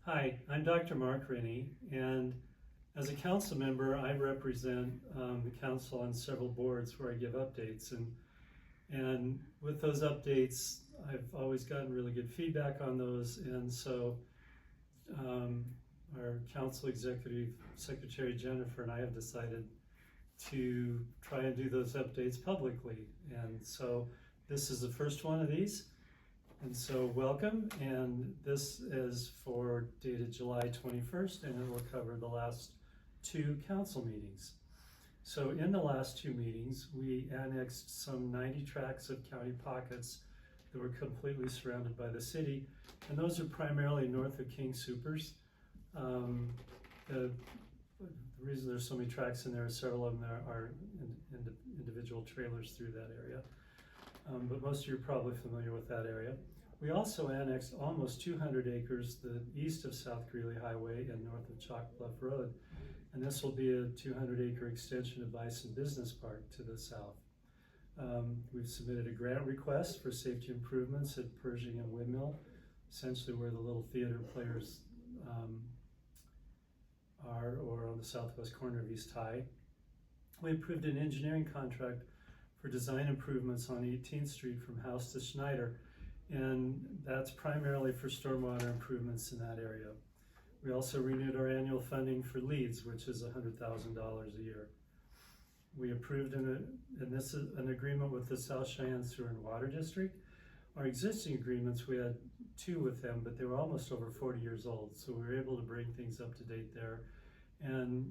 Hi, I'm Dr. Mark Rinne, and as a council member, I represent the council on several boards where I give updates. And with those updates, I've always gotten really good feedback on those. And so our council executive secretary, Jennifer, and I have decided to try and do those updates publicly. And so this is the first one of these. And so welcome, and this is for dated July 21st, and it will cover the last two council meetings. So in the last two meetings, we annexed some 90 tracts of county pockets that were completely surrounded by the city, and those are primarily north of King Soopers. The reason there's so many tracts in there is several of them are individual trailers through that area. But most of you are probably familiar with that area. We also annexed almost 200 acres the east of South Greeley Highway and north of Chalk Bluff Road. And this will be a 200-acre extension of Bison Business Park to the south. We've submitted a grant request for safety improvements at Pershing and Windmill, essentially where the little theater players are, or on the southwest corner of East High. We approved an engineering contract for design improvements on 18th Street from House to Schneider, and that's primarily for stormwater improvements in that area. We also renewed our annual funding for LEEDs, which is $100,000 a year. We approved, and this is an agreement with the South Cheyenne Sewer and Water District. Our existing agreements, we had two with them, but they were almost over 40 years old, so we were able to bring things up to date there. And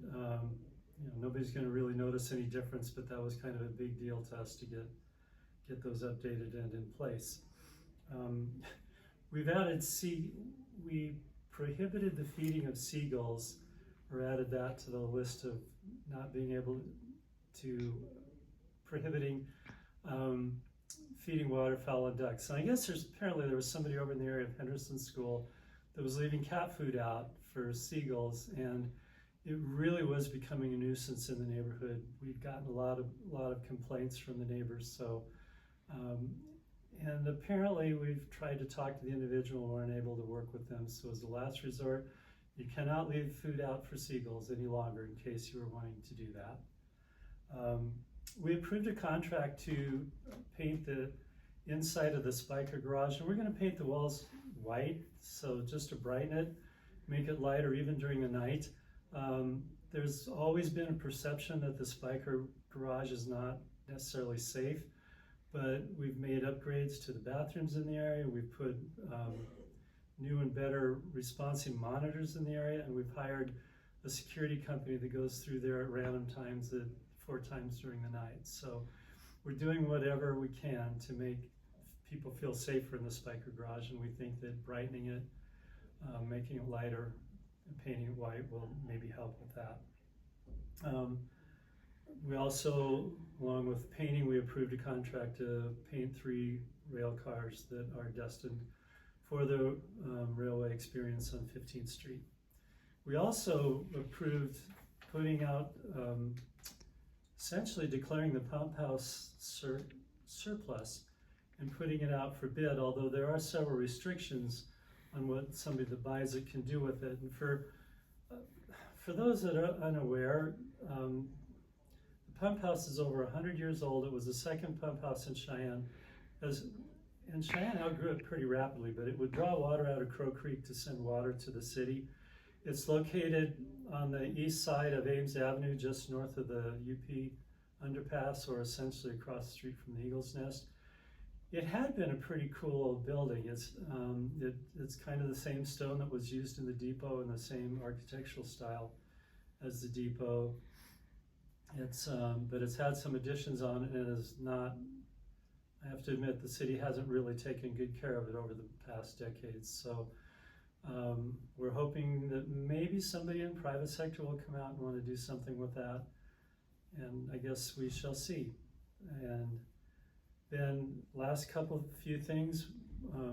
nobody's going to really notice any difference, but that was kind of a big deal to us to get those updated and in place. We've added we prohibited the feeding of seagulls, or added that to the list of not being able to, prohibiting feeding waterfowl and ducks. And I guess apparently there was somebody over in the area of Henderson School that was leaving cat food out for seagulls, and it really was becoming a nuisance in the neighborhood. We'd gotten a lot of complaints from the neighbors. So, and apparently we've tried to talk to the individual and weren't able to work with them. So as a last resort, you cannot leave food out for seagulls any longer, in case you were wanting to do that. We approved a contract to paint the inside of the Spiker garage, and we're going to paint the walls white, so just to brighten it, make it lighter even during the night. There's always been a perception that the Spiker garage is not necessarily safe, but we've made upgrades to the bathrooms in the area. We've put new and better responsive monitors in the area, and we've hired a security company that goes through there at random times, 4 times during the night. So we're doing whatever we can to make people feel safer in the Spiker garage, and we think that brightening it, making it lighter, and painting it white will maybe help with that. We also, along with painting, we approved a contract to paint 3 rail cars that are destined for the railway experience on 15th Street. We also approved putting out, essentially declaring the pump house surplus and putting it out for bid, although there are several restrictions on what somebody that buys it can do with it. And for those that are unaware, the pump house is over 100 years old. It was the second pump house in Cheyenne. And Cheyenne outgrew it pretty rapidly, but it would draw water out of Crow Creek to send water to the city. It's located on the east side of Ames Avenue, just north of the UP underpass, or essentially across the street from the Eagle's Nest. It had been a pretty cool old building. It's kind of the same stone that was used in the depot and the same architectural style as the depot. But it's had some additions on it, and is not, I have to admit, the city hasn't really taken good care of it over the past decades. So we're hoping that maybe somebody in the private sector will come out and want to do something with that. And I guess we shall see. And then last few things,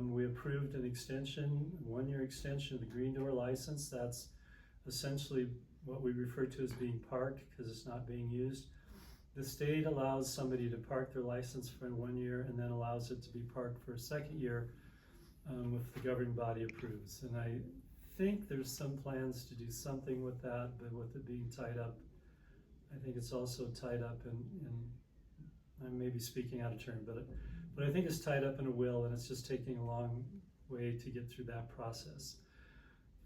we approved an extension, 1-year extension of the Green Door license. That's essentially what we refer to as being parked, because it's not being used. The state allows somebody to park their license for 1 year and then allows it to be parked for a 2nd year if the governing body approves. And I think there's some plans to do something with that, but with it being tied up, I think it's also tied up in I may be speaking out of turn, but I think it's tied up in a will, and it's just taking a long way to get through that process.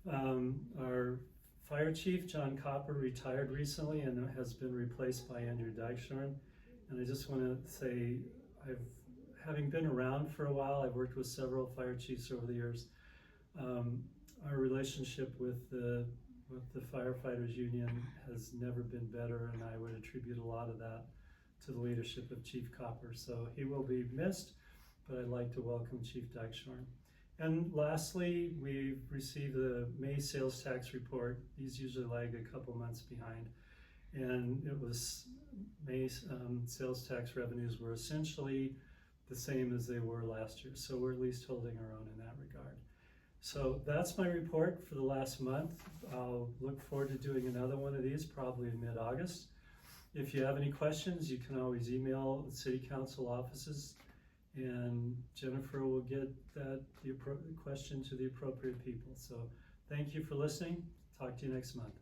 Our fire chief, John Copper, retired recently and has been replaced by Andrew Dykshoorn. And I just want to say, having been around for a while, I've worked with several fire chiefs over the years. Our relationship with the firefighters union has never been better, and I would attribute a lot of that to the leadership of Chief Copper. So he will be missed, but I'd like to welcome Chief Dykshoorn. And lastly, we've received the May sales tax report. These usually lag a couple months behind. And it was May sales tax revenues were essentially the same as they were last year. So we're at least holding our own in that regard. So that's my report for the last month. I'll look forward to doing another one of these probably in mid-August. If you have any questions, you can always email the City Council offices, and Jennifer will get the question to the appropriate people. So thank you for listening. Talk to you next month.